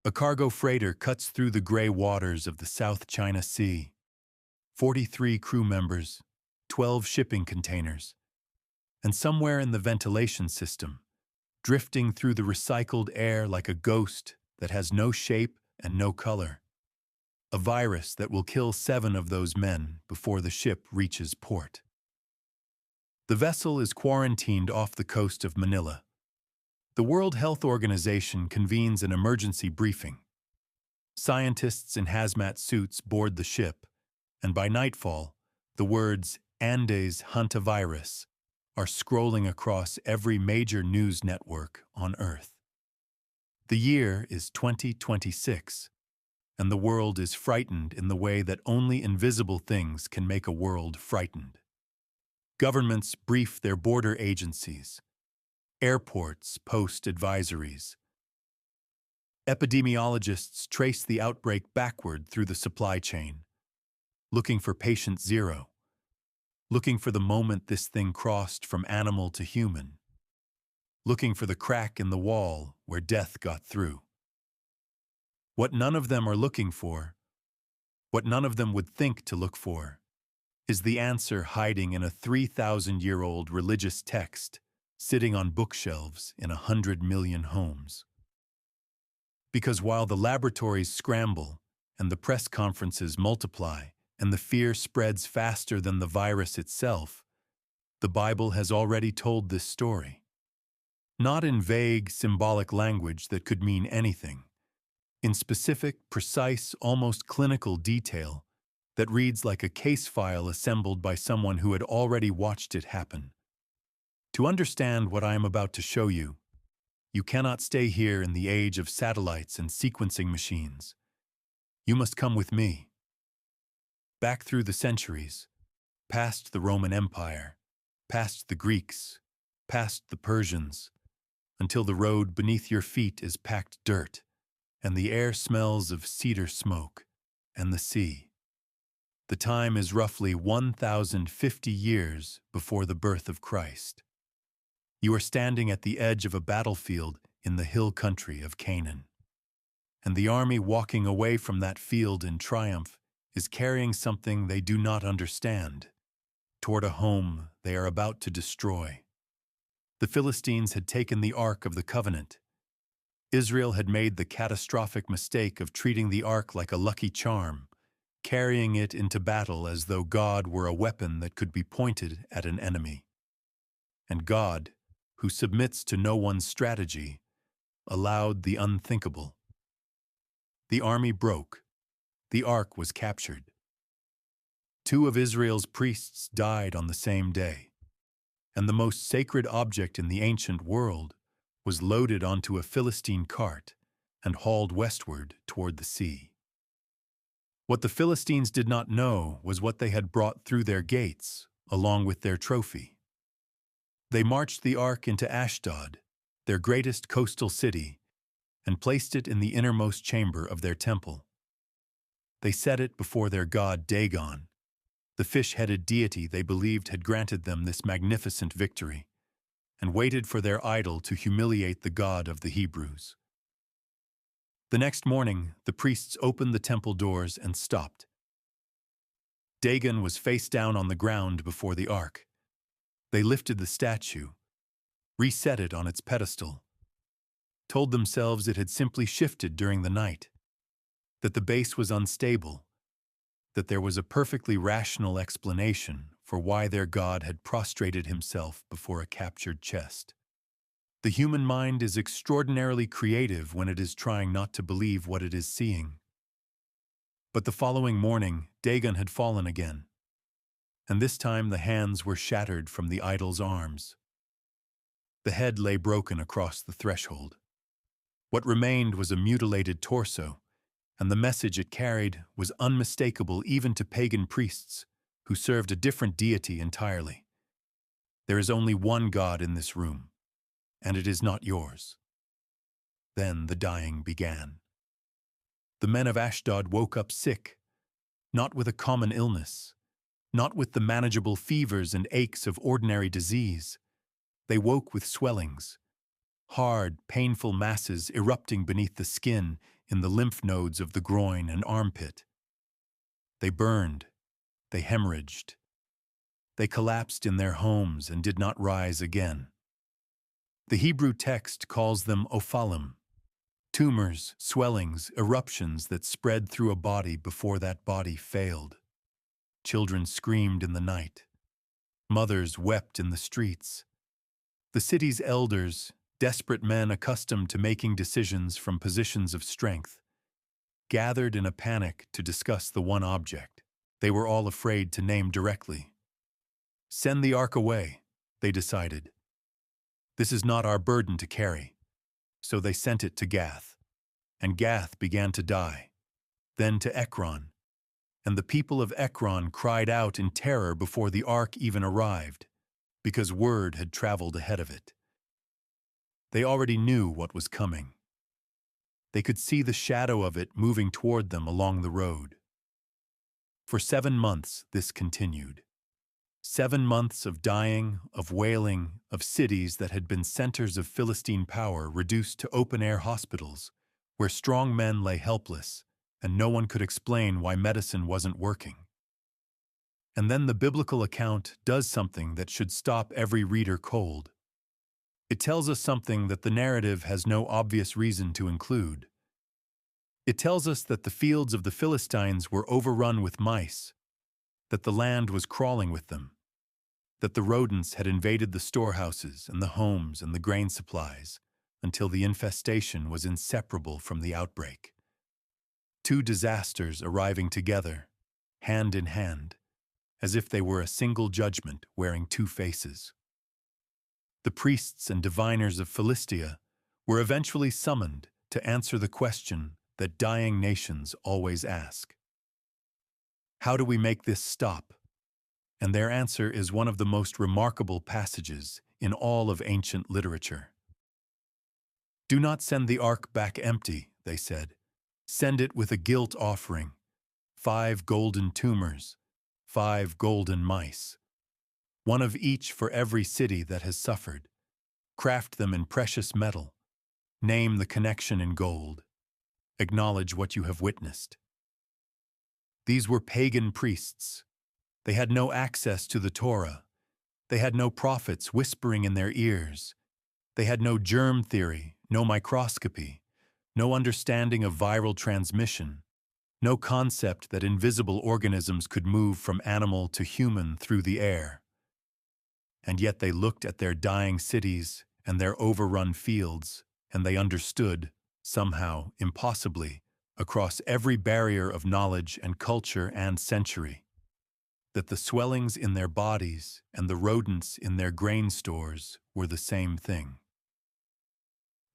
A cargo freighter cuts through the gray waters of the South China Sea. 43 crew members, 12 shipping containers, and somewhere in the ventilation system, drifting through the recycled air like a ghost that has no shape and no color. A virus that will kill 7 of those men before the ship reaches port. The vessel is quarantined off the coast of Manila. The World Health Organization convenes an emergency briefing. Scientists in hazmat suits board the ship, and by nightfall, the words Andes Hantavirus are scrolling across every major news network on Earth. The year is 2026, and the world is frightened in the way that only invisible things can make a world frightened. Governments brief their border agencies. Airports post advisories. Epidemiologists trace the outbreak backward through the supply chain, looking for patient zero, looking for the moment this thing crossed from animal to human, looking for the crack in the wall where death got through. What none of them are looking for, what none of them would think to look for, is the answer hiding in a 3,000-year-old religious text sitting on bookshelves in 100 million homes. Because while the laboratories scramble and the press conferences multiply and the fear spreads faster than the virus itself, the Bible has already told this story. Not in vague, symbolic language that could mean anything, in specific, precise, almost clinical detail that reads like a case file assembled by someone who had already watched it happen. To understand what I am about to show you, you cannot stay here in the age of satellites and sequencing machines. You must come with me. Back through the centuries, past the Roman Empire, past the Greeks, past the Persians, until the road beneath your feet is packed dirt, and the air smells of cedar smoke, and the sea. The time is roughly 1,050 years before the birth of Christ. You are standing at the edge of a battlefield in the hill country of Canaan. And the army walking away from that field in triumph is carrying something they do not understand, toward a home they are about to destroy. The Philistines had taken the Ark of the Covenant. Israel had made the catastrophic mistake of treating the Ark like a lucky charm, carrying it into battle as though God were a weapon that could be pointed at an enemy. And God, who submits to no one's strategy, allowed the unthinkable. The army broke. The ark was captured. 2 of Israel's priests died on the same day, and the most sacred object in the ancient world was loaded onto a Philistine cart and hauled westward toward the sea. What the Philistines did not know was what they had brought through their gates, along with their trophy. They marched the ark into Ashdod, their greatest coastal city, and placed it in the innermost chamber of their temple. They set it before their god Dagon, the fish-headed deity they believed had granted them this magnificent victory, and waited for their idol to humiliate the God of the Hebrews. The next morning, the priests opened the temple doors and stopped. Dagon was face down on the ground before the ark. They lifted the statue, reset it on its pedestal, told themselves it had simply shifted during the night, that the base was unstable, that there was a perfectly rational explanation for why their God had prostrated himself before a captured chest. The human mind is extraordinarily creative when it is trying not to believe what it is seeing. But the following morning, Dagon had fallen again, and this time the hands were shattered from the idol's arms. The head lay broken across the threshold. What remained was a mutilated torso, and the message it carried was unmistakable even to pagan priests who served a different deity entirely. There is only one God in this room, and it is not yours. Then the dying began. The men of Ashdod woke up sick, not with a common illness, not with the manageable fevers and aches of ordinary disease. They woke with swellings, hard, painful masses erupting beneath the skin in the lymph nodes of the groin and armpit. They burned, they hemorrhaged. They collapsed in their homes and did not rise again. The Hebrew text calls them ophalim, tumors, swellings, eruptions that spread through a body before that body failed. Children screamed in the night. Mothers wept in the streets. The city's elders, desperate men accustomed to making decisions from positions of strength, gathered in a panic to discuss the one object they were all afraid to name directly. Send the ark away, they decided. This is not our burden to carry. So they sent it to Gath, and Gath began to die, then to Ekron, and the people of Ekron cried out in terror before the ark even arrived, because word had traveled ahead of it. They already knew what was coming. They could see the shadow of it moving toward them along the road. For 7 months this continued. 7 months of dying, of wailing, of cities that had been centers of Philistine power reduced to open-air hospitals, where strong men lay helpless, and no one could explain why medicine wasn't working. And then the biblical account does something that should stop every reader cold. It tells us something that the narrative has no obvious reason to include. It tells us that the fields of the Philistines were overrun with mice, that the land was crawling with them, that the rodents had invaded the storehouses and the homes and the grain supplies until the infestation was inseparable from the outbreak. 2 disasters arriving together, hand in hand, as if they were a single judgment wearing 2 faces. The priests and diviners of Philistia were eventually summoned to answer the question that dying nations always ask. How do we make this stop? And their answer is one of the most remarkable passages in all of ancient literature. Do not send the ark back empty, they said. Send it with a guilt offering, 5 golden tumors, 5 golden mice, 1 of each for every city that has suffered. Craft them in precious metal. Name the connection in gold. Acknowledge what you have witnessed. These were pagan priests. They had no access to the Torah. They had no prophets whispering in their ears. They had no germ theory, no microscopy, no understanding of viral transmission, no concept that invisible organisms could move from animal to human through the air. And yet they looked at their dying cities and their overrun fields, and they understood, somehow, impossibly, across every barrier of knowledge and culture and century, that the swellings in their bodies and the rodents in their grain stores were the same thing.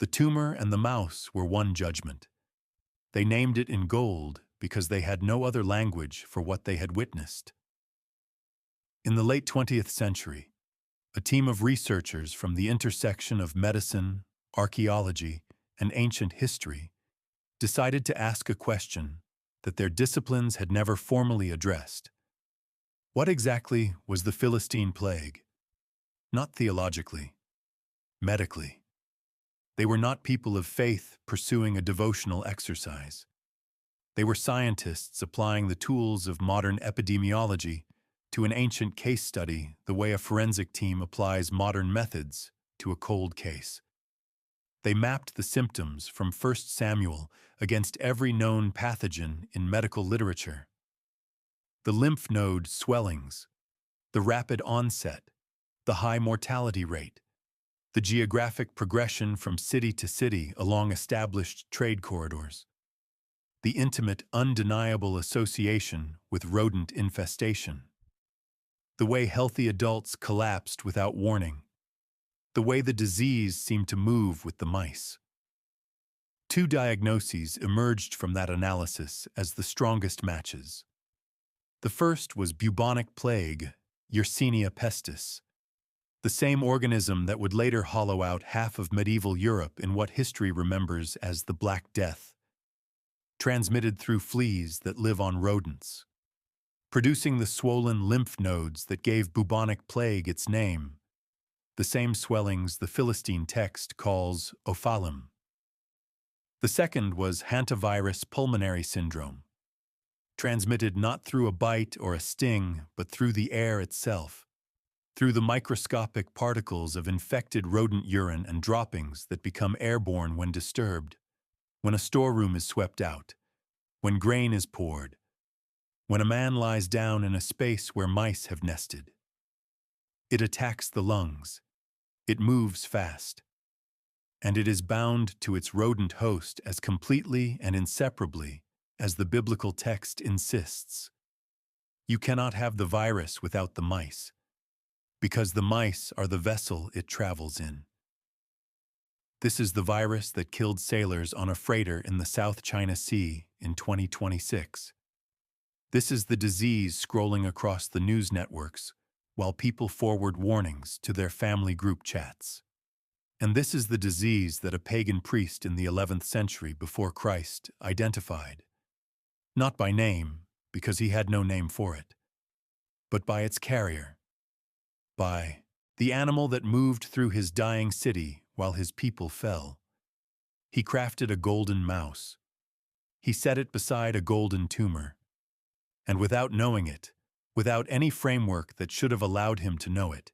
The tumor and the mouse were one judgment. They named it in gold because they had no other language for what they had witnessed. In the late 20th century, a team of researchers from the intersection of medicine, archaeology, and ancient history decided to ask a question that their disciplines had never formally addressed. What exactly was the Philistine plague? Not theologically, medically. They were not people of faith pursuing a devotional exercise. They were scientists applying the tools of modern epidemiology to an ancient case study the way a forensic team applies modern methods to a cold case. They mapped the symptoms from 1 Samuel against every known pathogen in medical literature. The lymph node swellings, the rapid onset, the high mortality rate, the geographic progression from city to city along established trade corridors, the intimate, undeniable association with rodent infestation, the way healthy adults collapsed without warning, the way the disease seemed to move with the mice. 2 diagnoses emerged from that analysis as the strongest matches. The first was bubonic plague, Yersinia pestis, the same organism that would later hollow out half of medieval Europe in what history remembers as the Black Death, transmitted through fleas that live on rodents, producing the swollen lymph nodes that gave bubonic plague its name, the same swellings the Philistine text calls ophalim. The second was hantavirus pulmonary syndrome, transmitted not through a bite or a sting, but through the air itself, through the microscopic particles of infected rodent urine and droppings that become airborne when disturbed, when a storeroom is swept out, when grain is poured, when a man lies down in a space where mice have nested. It attacks the lungs. It moves fast. And it is bound to its rodent host as completely and inseparably as the biblical text insists. You cannot have the virus without the mice, because the mice are the vessel it travels in. This is the virus that killed sailors on a freighter in the South China Sea in 2026. This is the disease scrolling across the news networks while people forward warnings to their family group chats. And this is the disease that a pagan priest in the 11th century before Christ identified, not by name, because he had no name for it, but by its carrier, by the animal that moved through his dying city while his people fell. He crafted a golden mouse. He set it beside a golden tumor. And without knowing it, without any framework that should have allowed him to know it,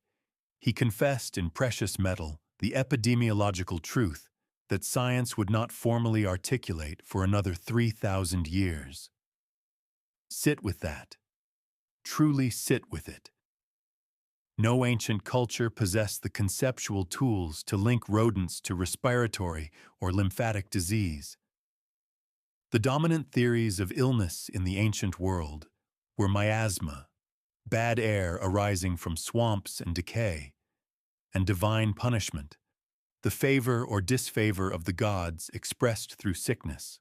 he confessed in precious metal the epidemiological truth that science would not formally articulate for another 3,000 years. Sit with that. Truly sit with it. No ancient culture possessed the conceptual tools to link rodents to respiratory or lymphatic disease. The dominant theories of illness in the ancient world were miasma, bad air arising from swamps and decay, and divine punishment, the favor or disfavor of the gods expressed through sickness.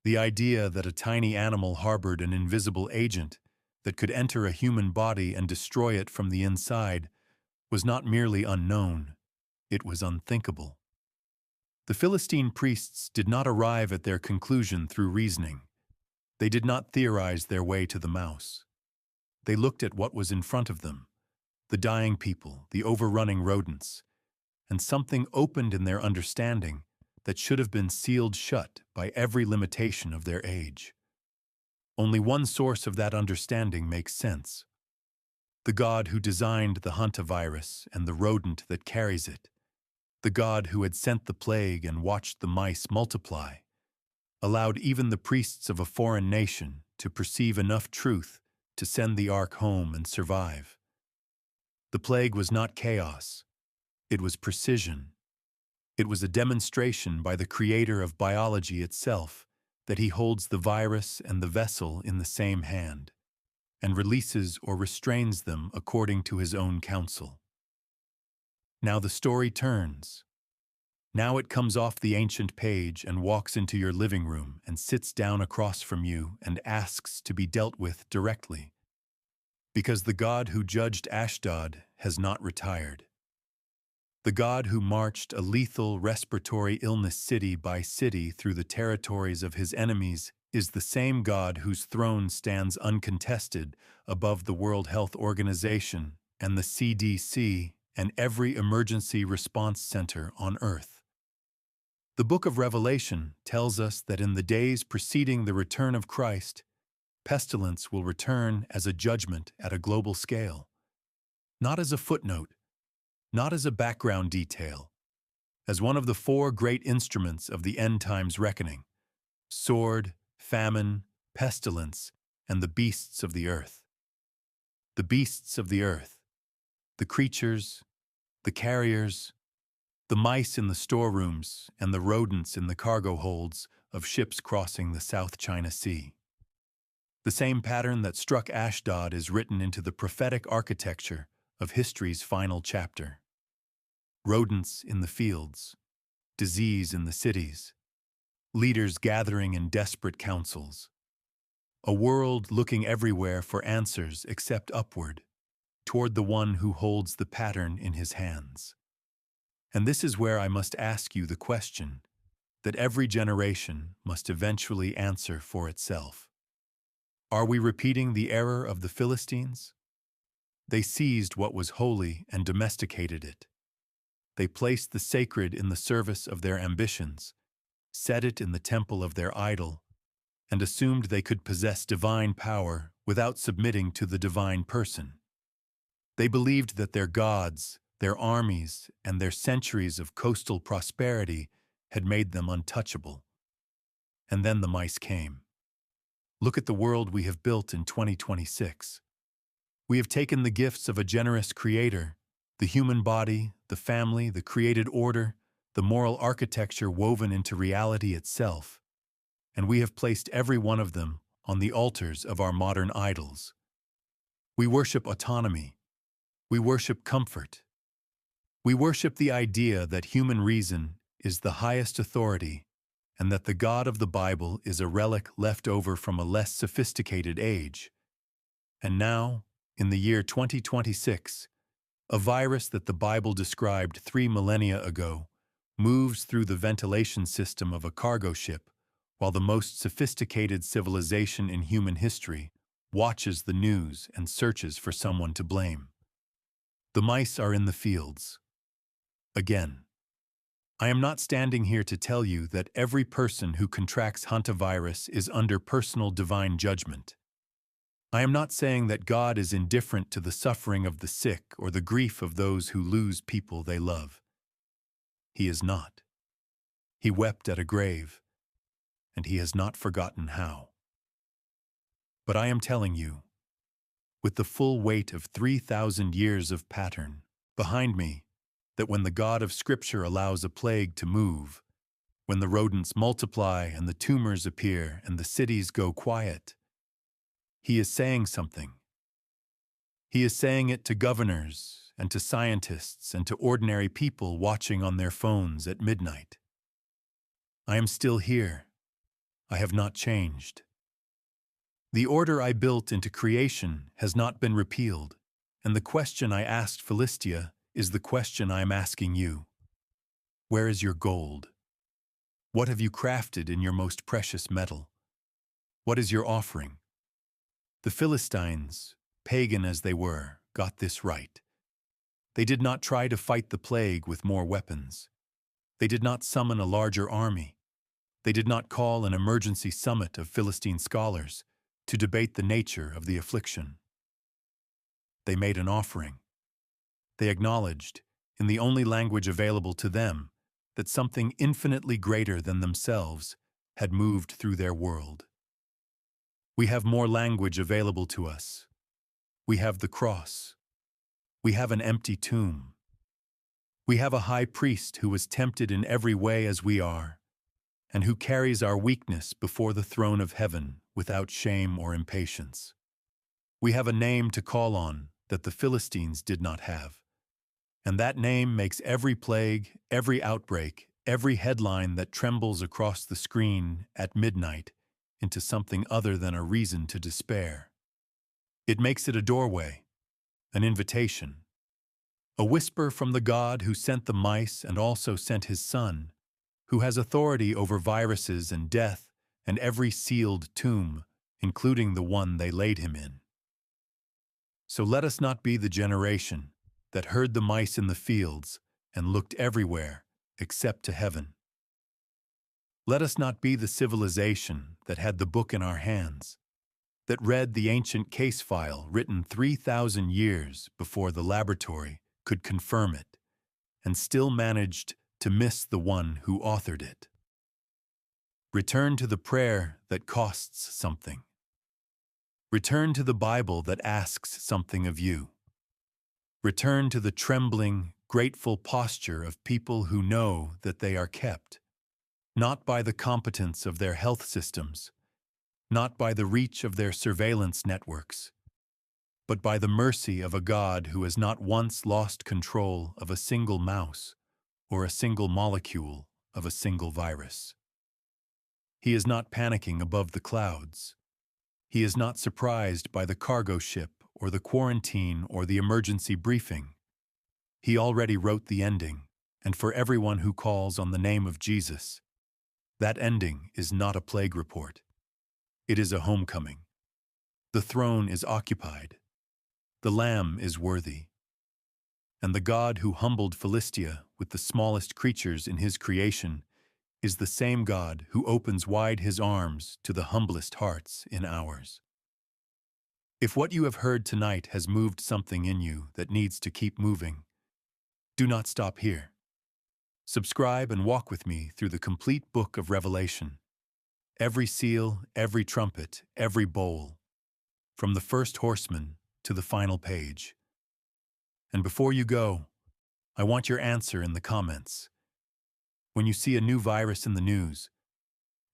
The idea that a tiny animal harbored an invisible agent that could enter a human body and destroy it from the inside was not merely unknown, it was unthinkable. The Philistine priests did not arrive at their conclusion through reasoning. They did not theorize their way to the mouse. They looked at what was in front of them, the dying people, the overrunning rodents, and something opened in their understanding that should have been sealed shut by every limitation of their age. Only one source of that understanding makes sense. The God who designed the hantavirus and the rodent that carries it, the God who had sent the plague and watched the mice multiply, allowed even the priests of a foreign nation to perceive enough truth to send the ark home and survive. The plague was not chaos. It was precision. It was a demonstration by the creator of biology itself that he holds the virus and the vessel in the same hand, and releases or restrains them according to his own counsel. Now the story turns. Now it comes off the ancient page and walks into your living room and sits down across from you and asks to be dealt with directly. Because the God who judged Ashdod has not retired. The God who marched a lethal respiratory illness city by city through the territories of his enemies is the same God whose throne stands uncontested above the World Health Organization and the CDC and every emergency response center on Earth. The book of Revelation tells us that in the days preceding the return of Christ, pestilence will return as a judgment at a global scale, not as a footnote, not as a background detail, as one of the four great instruments of the end times reckoning: sword, famine, pestilence, and the beasts of the earth. The beasts of the earth, the creatures, the carriers, the mice in the storerooms, and the rodents in the cargo holds of ships crossing the South China Sea. The same pattern that struck Ashdod is written into the prophetic architecture of history's final chapter. Rodents in the fields, disease in the cities, leaders gathering in desperate councils, a world looking everywhere for answers except upward, toward the one who holds the pattern in his hands. And this is where I must ask you the question that every generation must eventually answer for itself. Are we repeating the error of the Philistines? They seized what was holy and domesticated it. They placed the sacred in the service of their ambitions, set it in the temple of their idol, and assumed they could possess divine power without submitting to the divine person. They believed that their gods, their armies, and their centuries of coastal prosperity had made them untouchable. And then the mice came. Look at the world we have built in 2026. We have taken the gifts of a generous creator, the human body, the family, the created order, the moral architecture woven into reality itself, and we have placed every one of them on the altars of our modern idols. We worship autonomy. We worship comfort. We worship the idea that human reason is the highest authority and that the God of the Bible is a relic left over from a less sophisticated age. And now, in the year 2026, a virus that the Bible described 3 millennia ago moves through the ventilation system of a cargo ship while the most sophisticated civilization in human history watches the news and searches for someone to blame. The mice are in the fields. Again. I am not standing here to tell you that every person who contracts Hantavirus is under personal divine judgment. I am not saying that God is indifferent to the suffering of the sick or the grief of those who lose people they love. He is not. He wept at a grave, and he has not forgotten how. But I am telling you, with the full weight of 3,000 years of pattern behind me, that when the God of Scripture allows a plague to move, when the rodents multiply and the tumors appear and the cities go quiet, he is saying something. He is saying it to governors and to scientists and to ordinary people watching on their phones at midnight. I am still here. I have not changed. The order I built into creation has not been repealed, and the question I asked Philistia is the question I am asking you. Where is your gold? What have you crafted in your most precious metal? What is your offering? The Philistines, pagan as they were, got this right. They did not try to fight the plague with more weapons. They did not summon a larger army. They did not call an emergency summit of Philistine scholars to debate the nature of the affliction. They made an offering. They acknowledged, in the only language available to them, that something infinitely greater than themselves had moved through their world. We have more language available to us. We have the cross. We have an empty tomb. We have a high priest who was tempted in every way as we are, and who carries our weakness before the throne of heaven without shame or impatience. We have a name to call on that the Philistines did not have. And that name makes every plague, every outbreak, every headline that trembles across the screen at midnight into something other than a reason to despair. It makes it a doorway, an invitation, a whisper from the God who sent the mice and also sent his Son, who has authority over viruses and death and every sealed tomb, including the one they laid him in. So let us not be the generation that heard the mice in the fields and looked everywhere except to heaven. Let us not be the civilization that had the book in our hands, that read the ancient case file written 3,000 years before the laboratory could confirm it, and still managed to miss the one who authored it. Return to the prayer that costs something. Return to the Bible that asks something of you. Return to the trembling, grateful posture of people who know that they are kept, not by the competence of their health systems, not by the reach of their surveillance networks, but by the mercy of a God who has not once lost control of a single mouse or a single molecule of a single virus. He is not panicking above the clouds. He is not surprised by the cargo ship or the quarantine or the emergency briefing. He already wrote the ending, and for everyone who calls on the name of Jesus, that ending is not a plague report. It is a homecoming. The throne is occupied. The Lamb is worthy. And the God who humbled Philistia with the smallest creatures in his creation is the same God who opens wide his arms to the humblest hearts in ours. If what you have heard tonight has moved something in you that needs to keep moving, do not stop here. Subscribe and walk with me through the complete book of Revelation. Every seal, every trumpet, every bowl, from the first horseman to the final page. And before you go, I want your answer in the comments. When you see a new virus in the news,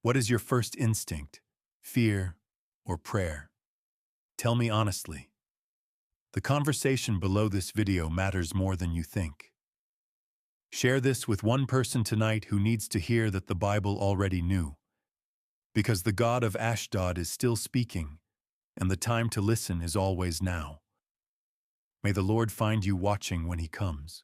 what is your first instinct? Fear or prayer? Tell me honestly. The conversation below this video matters more than you think. Share this with one person tonight who needs to hear that the Bible already knew, because the God of Ashdod is still speaking, and the time to listen is always now. May the Lord find you watching when he comes.